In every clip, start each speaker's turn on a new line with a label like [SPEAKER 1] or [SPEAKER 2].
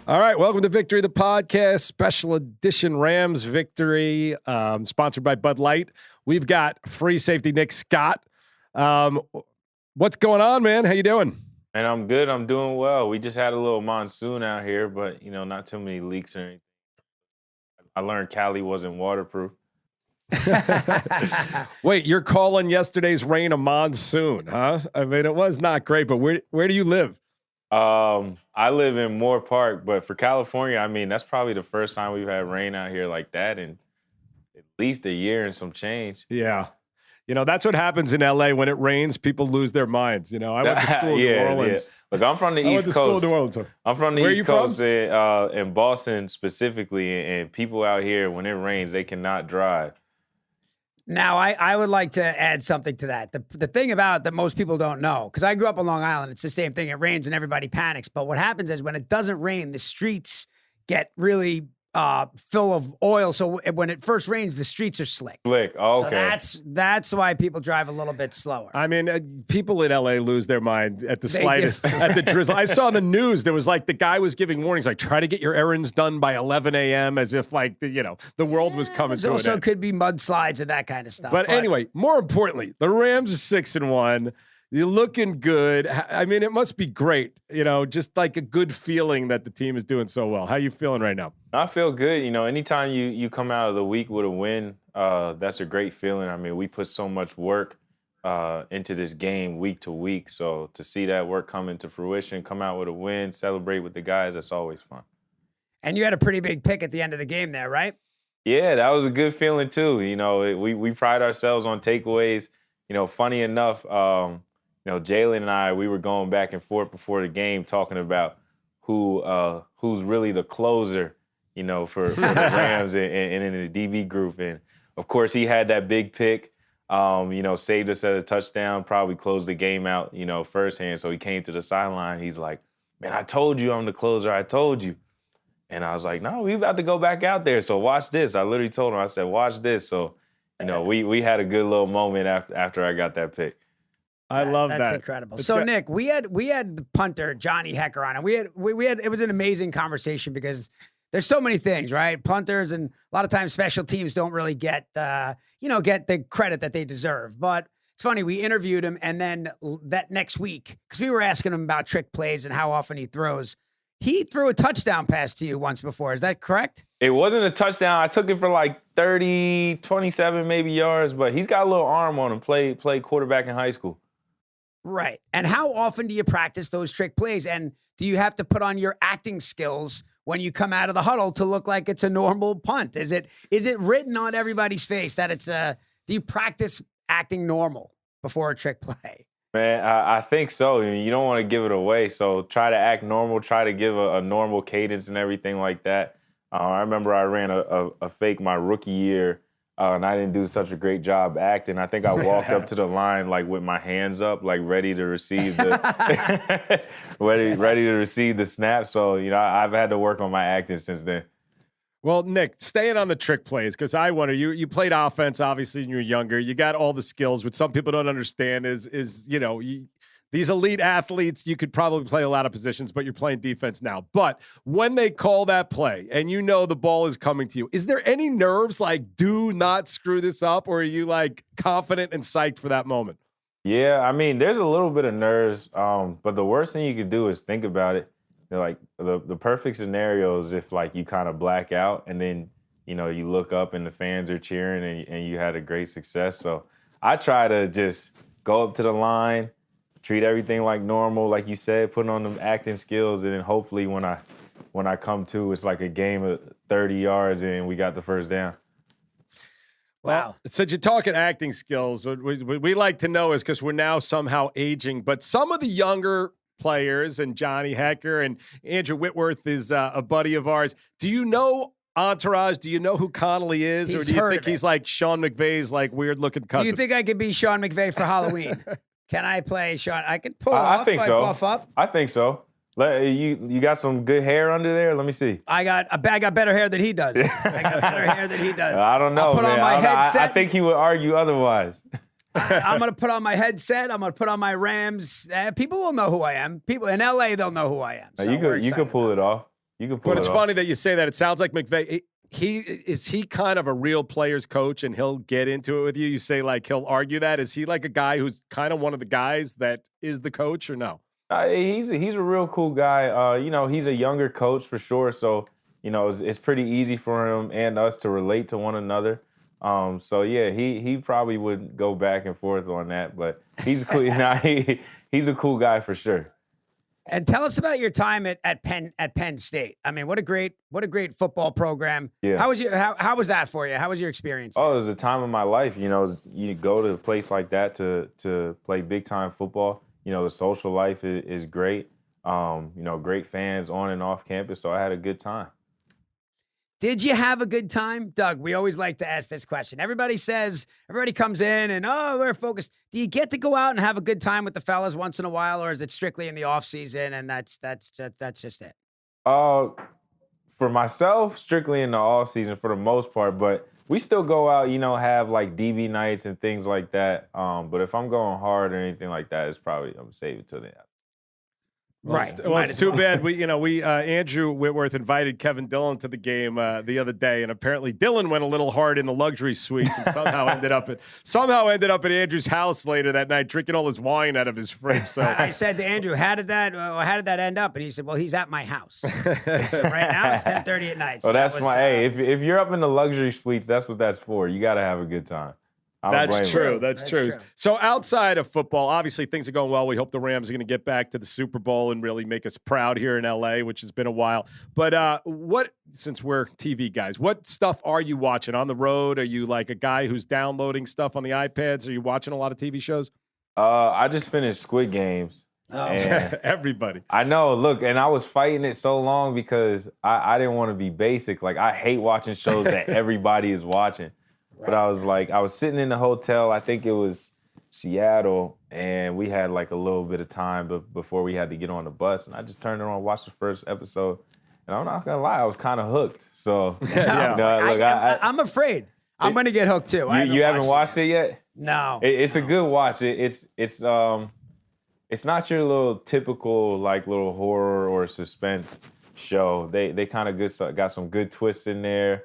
[SPEAKER 1] All right, welcome to Victory, the podcast, special edition Rams Victory, sponsored by Bud Light. We've got free safety Nick Scott. What's going on, man? How you doing?
[SPEAKER 2] And I'm good. I'm doing well. We just had a little monsoon out here, but, not too many leaks or anything. I learned Cali wasn't waterproof.
[SPEAKER 1] Wait, you're calling yesterday's rain a monsoon, huh? I mean, it was not great, but where do you live?
[SPEAKER 2] I live in Moore Park, but for California, I mean, that's probably the first time we've had rain out here like that in at least a year and some change.
[SPEAKER 1] Yeah. That's what happens in LA when it rains. People lose their minds. I went to school in New Orleans.
[SPEAKER 2] Yeah. Look, I'm from the East Coast.
[SPEAKER 1] School in New Orleans.
[SPEAKER 2] I'm from the East Coast in Boston specifically, and people out here, when it rains, they cannot drive.
[SPEAKER 3] Now, I would like to add something to that. The thing about it that most people don't know, because I grew up on Long Island, it's the same thing. It rains and everybody panics. But what happens is when it doesn't rain, the streets get really full of oil. So when it first rains, the streets are slick.
[SPEAKER 2] Oh, okay.
[SPEAKER 3] So that's why people drive a little bit slower.
[SPEAKER 1] I mean, people in LA lose their mind at the slightest, at the drizzle. I saw in the news, there was the guy was giving warnings, try to get your errands done by 11 a.m. as if the world was coming to an end.
[SPEAKER 3] Also could be mudslides and that kind of stuff.
[SPEAKER 1] But anyway, more importantly, the Rams are 6-1. You're looking good. I mean, it must be great, just like a good feeling that the team is doing so well. How you feeling right now?
[SPEAKER 2] I feel good. Anytime you come out of the week with a win, that's a great feeling. I mean, we put so much work into this game week to week. So to see that work come into fruition, come out with a win, celebrate with the guys, that's always fun.
[SPEAKER 3] And you had a pretty big pick at the end of the game there, right?
[SPEAKER 2] Yeah, that was a good feeling too. We pride ourselves on takeaways. Funny enough, Jalen and I, we were going back and forth before the game talking about who's really the closer, for the Rams and in the DB group. And, of course, he had that big pick, saved us at a touchdown, probably closed the game out, firsthand. So he came to the sideline. He's like, man, I told you I'm the closer. I told you. And I was like, no, we about to go back out there. So watch this. I literally told him, I said, watch this. So, we had a good little moment after I got that pick.
[SPEAKER 1] I love that.
[SPEAKER 3] That's incredible. So Nick, we had the punter Johnny Hecker on, and we had it was an amazing conversation because there's so many things, right? Punters and a lot of times special teams don't really get the credit that they deserve. But it's funny, we interviewed him, and then that next week, because we were asking him about trick plays and how often he throws, he threw a touchdown pass to you once before. Is that correct?
[SPEAKER 2] It wasn't a touchdown. I took it for 30, 27 maybe yards, but he's got a little arm on him. Played quarterback in high school.
[SPEAKER 3] Right. And how often do you practice those trick plays? And do you have to put on your acting skills when you come out of the huddle to look like it's a normal punt? Is it written on everybody's face that do you practice acting normal before a trick play?
[SPEAKER 2] Man, I think so. You don't want to give it away. So try to act normal, try to give a normal cadence and everything like that. I remember I ran a fake my rookie year. And I didn't do such a great job acting. I think I walked up to the line with my hands up, ready to receive the ready to receive the snap. So I've had to work on my acting since then.
[SPEAKER 1] Well, Nick, staying on the trick plays, because I wonder, you played offense obviously when you were younger. You got all the skills, which some people don't understand. These elite athletes, you could probably play a lot of positions, but you're playing defense now. But when they call that play and the ball is coming to you, is there any nerves do not screw this up, or are you confident and psyched for that moment?
[SPEAKER 2] Yeah, I mean, there's a little bit of nerves, but the worst thing you could do is think about it. The perfect scenario is if you kind of black out and then, you look up and the fans are cheering and you had a great success. So I try to just go up to the line, treat everything like normal, like you said, putting on them acting skills, and then hopefully when I come to, it's like a game of 30 yards and we got the first down.
[SPEAKER 1] Wow. Since you're talking acting skills, what we like to know is, because we're now somehow aging, but some of the younger players, and Johnny Hecker and Andrew Whitworth is a buddy of ours. Do you know Entourage? Do you know who Connolly is? Or do you think he's like Sean McVay's weird-looking cousin?
[SPEAKER 3] Do you think I could be Sean McVay for Halloween? Can I play Sean? I could pull off.
[SPEAKER 2] I think so.
[SPEAKER 3] Buff up.
[SPEAKER 2] I think so. You got some good hair under there? Let me see.
[SPEAKER 3] I got better hair than he does. I got better hair than he does.
[SPEAKER 2] I don't know,
[SPEAKER 3] I'll put
[SPEAKER 2] man.
[SPEAKER 3] on my headset.
[SPEAKER 2] I think he would argue otherwise.
[SPEAKER 3] I'm going to put on my headset. I'm going to put on my Rams. People will know who I am. People in LA, they'll know who I am. So
[SPEAKER 2] you could pull it off. You can pull
[SPEAKER 1] But it's
[SPEAKER 2] it off.
[SPEAKER 1] funny that you say that. It sounds like McVay. He kind of a real player's coach, and he'll get into it with you. You say like he'll argue that. Is he like a guy who's kind of one of the guys that is the coach, or no?
[SPEAKER 2] He's a real cool guy. He's a younger coach for sure. So it's pretty easy for him and us to relate to one another. So yeah, he probably would go back and forth on that, but he's cool. He's a cool guy for sure.
[SPEAKER 3] And tell us about your time at Penn State. I mean, what a great football program.
[SPEAKER 2] Yeah.
[SPEAKER 3] How was that for you? How was your experience?
[SPEAKER 2] Oh, it was a time of my life. You go to a place like that to play big time football. The social life is great. Great fans on and off campus. So I had a good time.
[SPEAKER 3] Did you have a good time? Doug, we always like to ask this question. Everybody comes in and, we're focused. Do you get to go out and have a good time with the fellas once in a while, or is it strictly in the off season and that's just it?
[SPEAKER 2] For myself, strictly in the off season for the most part, but we still go out, have like DB nights and things like that. But if I'm going hard or anything like that, it's probably, I'm saving it till the end.
[SPEAKER 3] Right.
[SPEAKER 1] Well, it's too bad. We Andrew Whitworth invited Kevin Dillon to the game the other day, and apparently Dillon went a little hard in the luxury suites and somehow ended up at Andrew's house later that night, drinking all his wine out of his fridge. So
[SPEAKER 3] I said to Andrew, how did that end up? And he said, well, he's at my house. So right now it's 10:30 at night. So
[SPEAKER 2] that's hey, if you're up in the luxury suites, that's what that's for. You got to have a good time.
[SPEAKER 1] That's true. That's true. So outside of football, obviously things are going well. We hope the Rams are going to get back to the Super Bowl and really make us proud here in LA, which has been a while. But since we're TV guys, what stuff are you watching on the road? Are you like a guy who's downloading stuff on the iPads? Are you watching a lot of TV shows?
[SPEAKER 2] I just finished Squid Games.
[SPEAKER 3] Oh.
[SPEAKER 1] Everybody.
[SPEAKER 2] I know. Look, and I was fighting it so long because I didn't want to be basic. Like, I hate watching shows that everybody is watching. But I was sitting in the hotel, I think it was Seattle, and we had like a little bit of time before we had to get on the bus. And I just turned it on, watched the first episode, and I'm not going to lie, I was kind of hooked. So,
[SPEAKER 3] I'm afraid. I'm going to get hooked too.
[SPEAKER 2] You haven't watched it yet?
[SPEAKER 3] No.
[SPEAKER 2] It's a good watch. It's not your little typical like little horror or suspense show. They kind of got some good twists in there.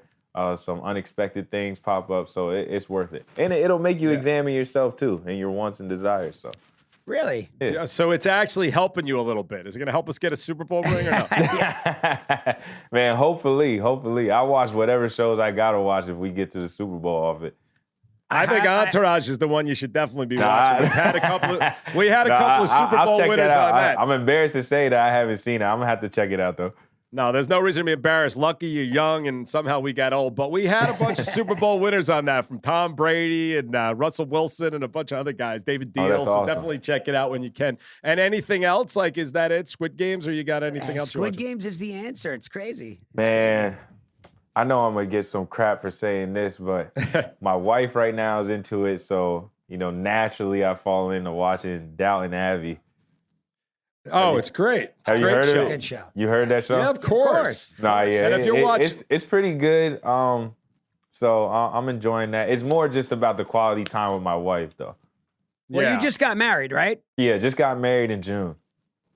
[SPEAKER 2] Some unexpected things pop up, so it's worth it. And it'll make you examine yourself, too, and your wants and desires. So,
[SPEAKER 3] really?
[SPEAKER 1] Yeah. So it's actually helping you a little bit. Is it going to help us get a Super Bowl ring or not?
[SPEAKER 2] Man, hopefully. I watch whatever shows I got to watch if we get to the Super Bowl off it.
[SPEAKER 1] I think Entourage is the one you should definitely be watching. We had a couple of Super Bowl winners on that.
[SPEAKER 2] I'm embarrassed to say that I haven't seen it. I'm going to have to check it out, though.
[SPEAKER 1] No, there's no reason to be embarrassed. Lucky you're young and somehow we got old. But we had a bunch of Super Bowl winners on that, from Tom Brady and Russell Wilson and a bunch of other guys. David Deal.
[SPEAKER 2] That's
[SPEAKER 1] so
[SPEAKER 2] awesome.
[SPEAKER 1] Definitely check it out when you can. And anything else? Like, is that it? Squid Games, or you got anything else?
[SPEAKER 3] Squid Games is the answer. It's crazy.
[SPEAKER 2] Man, I know I'm going to get some crap for saying this, but my wife right now is into it. So, naturally I fall into watching Downton Abbey.
[SPEAKER 1] Oh, it's great. It's
[SPEAKER 2] Have
[SPEAKER 1] a
[SPEAKER 2] you
[SPEAKER 1] great
[SPEAKER 2] heard
[SPEAKER 1] show.
[SPEAKER 2] of it?
[SPEAKER 3] Good show.
[SPEAKER 2] You heard that show?
[SPEAKER 1] Yeah, of course.
[SPEAKER 2] Nah, yeah.
[SPEAKER 1] And if you're watching,
[SPEAKER 2] it's pretty good. So I'm enjoying that. It's more just about the quality time with my wife, though.
[SPEAKER 3] Well, you just got married, right?
[SPEAKER 2] Yeah, just got married in June.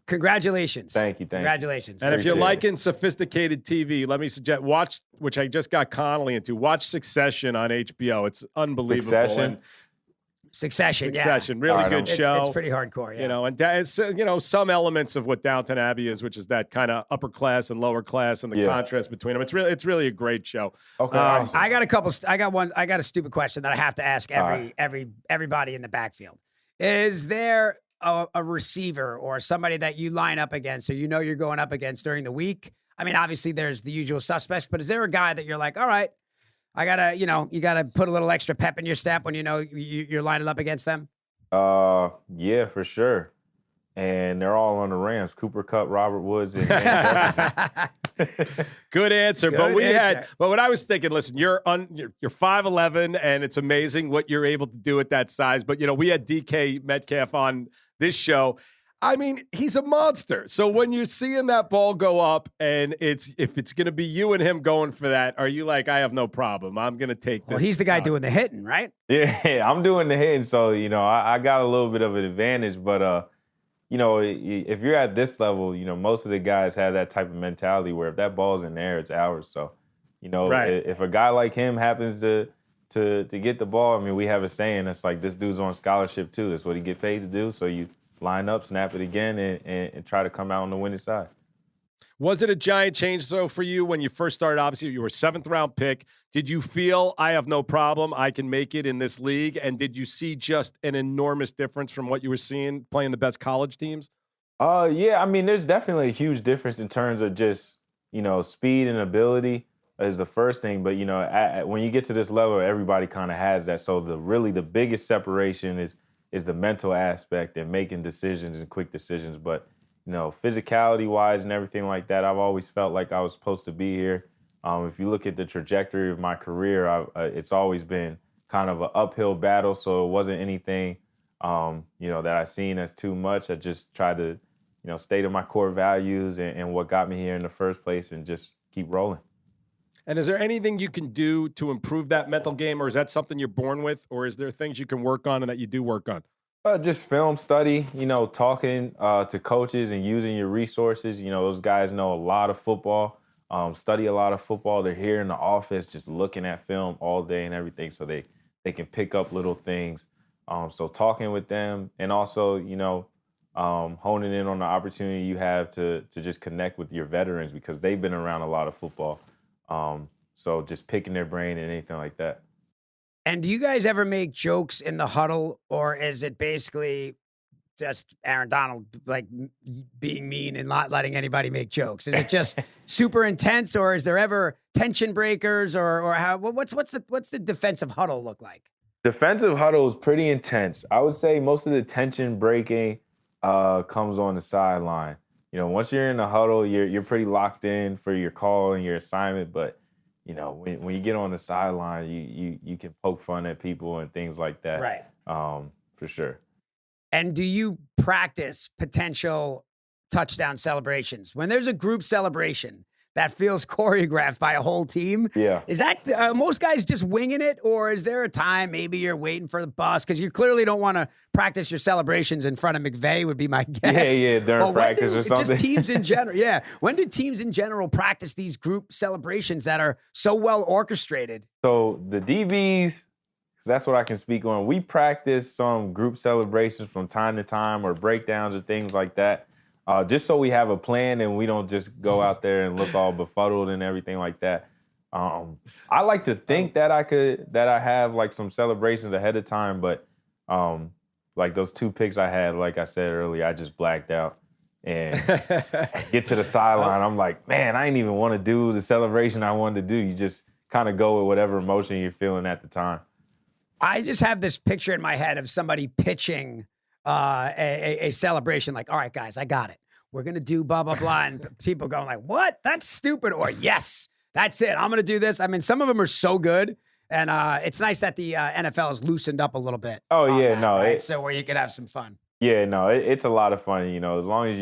[SPEAKER 3] Congratulations.
[SPEAKER 2] Thank you.
[SPEAKER 3] Congratulations.
[SPEAKER 1] And if you're
[SPEAKER 2] Appreciate
[SPEAKER 1] liking sophisticated TV, let me suggest watch, which I just got Connolly into. Watch Succession on HBO. It's unbelievable.
[SPEAKER 3] Succession,
[SPEAKER 1] really
[SPEAKER 2] right,
[SPEAKER 1] good show.
[SPEAKER 3] It's pretty hardcore, yeah.
[SPEAKER 1] And it's some elements of what Downton Abbey is, which is that kind of upper class and lower class and the contrast between them. It's really a great show.
[SPEAKER 2] Okay, awesome.
[SPEAKER 3] I got a stupid question that I have to ask everybody in the backfield. Is there a receiver or somebody that you line up against, or you're going up against during the week? I mean, obviously there's the usual suspects, but is there a guy that you're like, all right, I gotta, you gotta put a little extra pep in your step when you're lining up against them?
[SPEAKER 2] Yeah, for sure. And they're all on the Rams: Cooper Kupp, Robert Woods, and Jefferson.
[SPEAKER 1] Good answer. But what I was thinking, listen, you're 5'11", and it's amazing what you're able to do at that size. But we had DK Metcalf on this show. I mean, he's a monster. So when you're seeing that ball go up, and if it's going to be you and him going for that, are you like, I have no problem, I'm going to take this?
[SPEAKER 3] Well, he's the guy doing the hitting, right?
[SPEAKER 2] Yeah, I'm doing the hitting, so I got a little bit of an advantage. But if you're at this level, most of the guys have that type of mentality where if that ball's in there, it's ours. So,
[SPEAKER 1] Right.
[SPEAKER 2] if a guy like him happens to get the ball, I mean, we have a saying that's like, this dude's on scholarship too. That's what he get paid to do. So you line up, snap it again, and try to come out on the winning side.
[SPEAKER 1] Was it a giant change, though, for you when you first started? Obviously, you were a 7th-round pick. Did you feel, I have no problem, I can make it in this league? And did you see just an enormous difference from what you were seeing playing the best college teams?
[SPEAKER 2] Yeah, I mean, there's definitely a huge difference in terms of just, speed and ability is the first thing. But, when you get to this level, everybody kind of has that. So the biggest separation is the mental aspect and making decisions and quick decisions. But, physicality-wise and everything like that, I've always felt like I was supposed to be here. If you look at the trajectory of my career, it's always been kind of an uphill battle. So it wasn't anything, that I seen as too much. I just tried to, stay to my core values and what got me here in the first place and just keep rolling.
[SPEAKER 1] And is there anything you can do to improve that mental game, or is that something you're born with, or is there things you can work on and that you do work on?
[SPEAKER 2] Just film study, talking to coaches and using your resources. Those guys know a lot of football, study a lot of football. They're here in the office just looking at film all day and everything, so they can pick up little things. So talking with them and also, honing in on the opportunity you have to just connect with your veterans because they've been around a lot of football. So just picking their brain and anything like that.
[SPEAKER 3] And do you guys ever make jokes in the huddle, or is it basically just Aaron Donald being mean and not letting anybody make jokes? Is it just super intense, or is there ever tension breakers, or how? What's the defensive huddle look like?
[SPEAKER 2] Defensive huddle is pretty intense. I would say most of the tension breaking comes on the sideline. Once you're in the huddle, you're pretty locked in for your call and your assignment, but when you get on the sideline, you can poke fun at people and things like that.
[SPEAKER 3] Right.
[SPEAKER 2] For sure.
[SPEAKER 3] And do you practice potential touchdown celebrations? When there's a group celebration that feels choreographed by a whole team,
[SPEAKER 2] Yeah.
[SPEAKER 3] is that most guys just winging it, or is there a time maybe you're waiting for the bus? Because you clearly don't want to practice your celebrations in front of McVay would be my guess.
[SPEAKER 2] Yeah, during practice or something.
[SPEAKER 3] Just teams in general, yeah. When do teams in general practice these group celebrations that are so well orchestrated?
[SPEAKER 2] So the DBs, because that's what I can speak on, we practice some group celebrations from time to time or breakdowns or things like that. Just so we have a plan and we don't just go out there and look all befuddled and everything like that. I like to think that I have like some celebrations ahead of time, but like those 2 picks I had, like I said earlier, I just blacked out and get to the sideline. I'm like, man, I didn't even want to do the celebration I wanted to do. You just kind of go with whatever emotion you're feeling at the time.
[SPEAKER 3] I just have this picture in my head of somebody pitching a celebration, like, all right, guys, I got it. We're going to do blah, blah, blah. And people going like, what? That's stupid. Or yes, that's it. I'm going to do this. I mean, some of them are so good. And it's nice that the NFL has loosened up a little bit.
[SPEAKER 2] Oh, yeah, no.
[SPEAKER 3] Right? So where you could have some fun.
[SPEAKER 2] Yeah, no, it's a lot of fun, as long as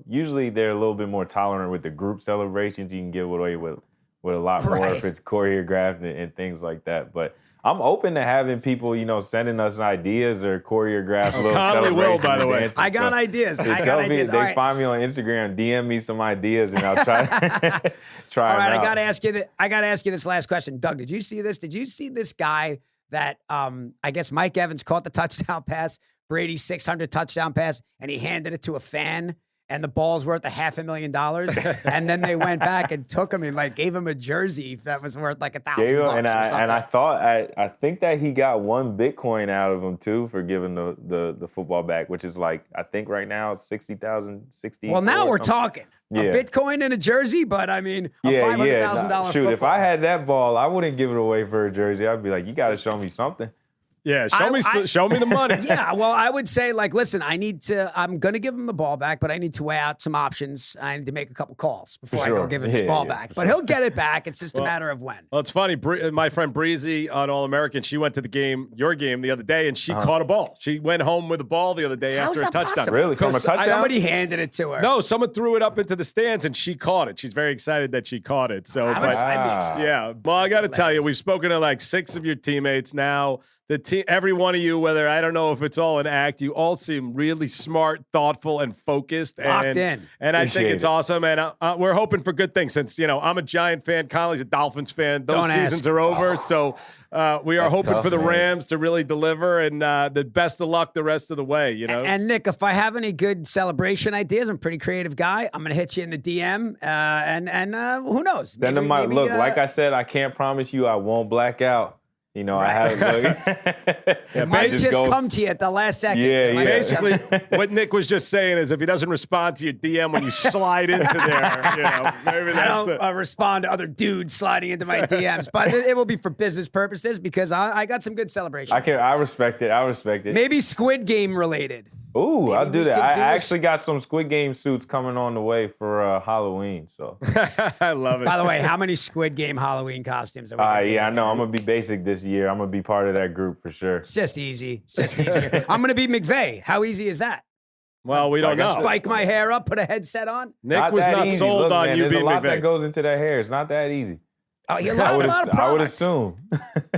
[SPEAKER 2] usually they're a little bit more tolerant with the group celebrations. You can get away with a lot more if it's choreographed and things like that. But I'm open to having people, sending us ideas or choreograph little
[SPEAKER 1] Conley will,
[SPEAKER 2] celebrations
[SPEAKER 1] by the
[SPEAKER 2] and
[SPEAKER 1] way.
[SPEAKER 2] dances.
[SPEAKER 3] I got ideas.
[SPEAKER 2] They find me on Instagram, DM me some ideas, and I'll try try
[SPEAKER 3] All right,
[SPEAKER 2] them out.
[SPEAKER 3] I gotta ask you this last question. Doug, did you see this? Did you see this guy that I guess Mike Evans caught the touchdown pass, Brady's 600 touchdown pass, and he handed it to a fan? And the ball's worth $500,000, and then they went back and took him and gave him a jersey that was worth like $1,000.
[SPEAKER 2] And I think that he got 1 Bitcoin out of him too for giving the football back, which is I think right now it's 60,000, 60.
[SPEAKER 3] Well, now we're talking a Bitcoin and a jersey, but I mean a $500,000.
[SPEAKER 2] Shoot, if I had that ball, I wouldn't give it away for a jersey. I'd be like, you got to show me something.
[SPEAKER 1] Yeah, show me the money.
[SPEAKER 3] Yeah, well, I would say, listen, I'm going to give him the ball back, but I need to weigh out some options. I need to make a couple calls before I go give him his ball back. But he'll get it back. It's just a matter of when.
[SPEAKER 1] Well, it's funny. My friend Breezy on All-American, she went to your game the other day, and she caught a ball. She went home with a ball the other day after a touchdown.
[SPEAKER 3] Possible?
[SPEAKER 2] Really? From a touchdown?
[SPEAKER 3] Somebody handed it to her.
[SPEAKER 1] No, someone threw it up into the stands, and she caught it. She's very excited that she caught it. So,
[SPEAKER 3] I'd be excited.
[SPEAKER 1] yeah. Well, I got to tell you, we've spoken to 6 of your teammates now. the team, every one of you, whether I don't know if it's all an act, you all seem really smart, thoughtful, and focused.
[SPEAKER 3] Locked in.
[SPEAKER 1] And I think
[SPEAKER 2] Appreciate
[SPEAKER 1] it's
[SPEAKER 2] it.
[SPEAKER 1] awesome. And we're hoping for good things since, I'm a Giant fan. Connolly's a Dolphins fan. Those
[SPEAKER 3] Don't
[SPEAKER 1] seasons
[SPEAKER 3] ask.
[SPEAKER 1] are over. So we are
[SPEAKER 2] That's
[SPEAKER 1] hoping
[SPEAKER 2] tough,
[SPEAKER 1] for the
[SPEAKER 2] man.
[SPEAKER 1] Rams to really deliver and the best of luck the rest of the way,
[SPEAKER 3] And Nick, if I have any good celebration ideas, I'm a pretty creative guy. I'm gonna hit you in the DM, and who knows?
[SPEAKER 2] Then it might look like I said. I can't promise you I won't black out. I have
[SPEAKER 3] It might just come to you at the last second.
[SPEAKER 2] Yeah,
[SPEAKER 3] It might
[SPEAKER 2] yeah.
[SPEAKER 3] just come-
[SPEAKER 1] Basically, what Nick was just saying is if he doesn't respond to your DM when you slide into there, maybe
[SPEAKER 3] I
[SPEAKER 1] that's
[SPEAKER 3] don't
[SPEAKER 1] it.
[SPEAKER 3] respond to other dudes sliding into my DMs, but it will be for business purposes because I got some good celebration.
[SPEAKER 2] I respect it. I respect it.
[SPEAKER 3] Maybe Squid Game related.
[SPEAKER 2] Ooh, I'll
[SPEAKER 3] maybe
[SPEAKER 2] do
[SPEAKER 3] we
[SPEAKER 2] that.
[SPEAKER 3] could
[SPEAKER 2] I
[SPEAKER 3] do a
[SPEAKER 2] actually got some Squid Game suits coming on the way for Halloween. So,
[SPEAKER 1] I love it.
[SPEAKER 3] By the way, how many Squid Game Halloween costumes are we gonna be
[SPEAKER 2] yeah, I
[SPEAKER 3] looking
[SPEAKER 2] know.
[SPEAKER 3] at?
[SPEAKER 2] I'm gonna be basic this year. I'm gonna be part of that group for sure.
[SPEAKER 3] It's just easy. It's just easier. I'm gonna be McVeigh. How easy is that?
[SPEAKER 1] Well, we don't
[SPEAKER 2] Like I
[SPEAKER 1] know.
[SPEAKER 2] said-
[SPEAKER 3] Spike my hair up, put a headset on.
[SPEAKER 1] Nick was
[SPEAKER 2] that
[SPEAKER 1] not
[SPEAKER 2] easy.
[SPEAKER 1] sold
[SPEAKER 2] Look,
[SPEAKER 1] on
[SPEAKER 2] man,
[SPEAKER 1] you
[SPEAKER 2] there's
[SPEAKER 1] being
[SPEAKER 2] a lot
[SPEAKER 1] McVay.
[SPEAKER 2] that goes into that hair. It's not that easy.
[SPEAKER 3] Oh, he a
[SPEAKER 2] I
[SPEAKER 3] lot
[SPEAKER 2] would
[SPEAKER 3] of products.
[SPEAKER 2] assume.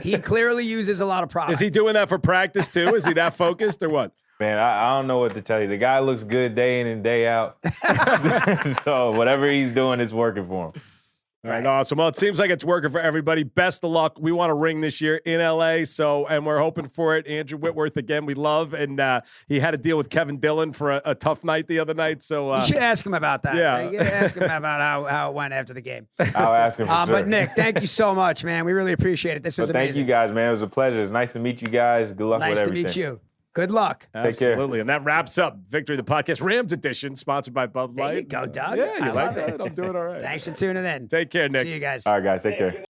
[SPEAKER 3] He clearly uses a lot of products.
[SPEAKER 1] Is he doing that for practice too? Is he that focused or what?
[SPEAKER 2] Man, I don't know what to tell you. The guy looks good day in and day out. So whatever he's doing is working for him.
[SPEAKER 1] All right, awesome. Well, it seems like it's working for everybody. Best of luck. We want a ring this year in LA, and we're hoping for it. Andrew Whitworth again, we love, and he had to deal with Kevin Dillon for a tough night the other night. So
[SPEAKER 3] You should ask him about that.
[SPEAKER 1] Yeah.
[SPEAKER 3] You gotta ask him about how it went after the game.
[SPEAKER 2] I'll ask him for sure.
[SPEAKER 3] But Nick, thank you so much, man. We really appreciate it. This was
[SPEAKER 2] But thank
[SPEAKER 3] amazing.
[SPEAKER 2] you guys, man. It was a pleasure. It's nice to meet you guys. Good luck
[SPEAKER 3] Nice
[SPEAKER 2] with
[SPEAKER 3] to
[SPEAKER 2] everything.
[SPEAKER 3] meet you. Good luck.
[SPEAKER 2] Take care.
[SPEAKER 1] absolutely, and that wraps up Victory the Podcast Rams edition, sponsored by Bud Light.
[SPEAKER 3] There you go, Doug.
[SPEAKER 1] Yeah, you
[SPEAKER 3] I
[SPEAKER 1] like
[SPEAKER 3] love
[SPEAKER 1] that?
[SPEAKER 3] it.
[SPEAKER 1] I'm doing all right.
[SPEAKER 3] Thanks for tuning in.
[SPEAKER 1] Take care, Nick.
[SPEAKER 3] See you guys.
[SPEAKER 2] All right, guys. Take care.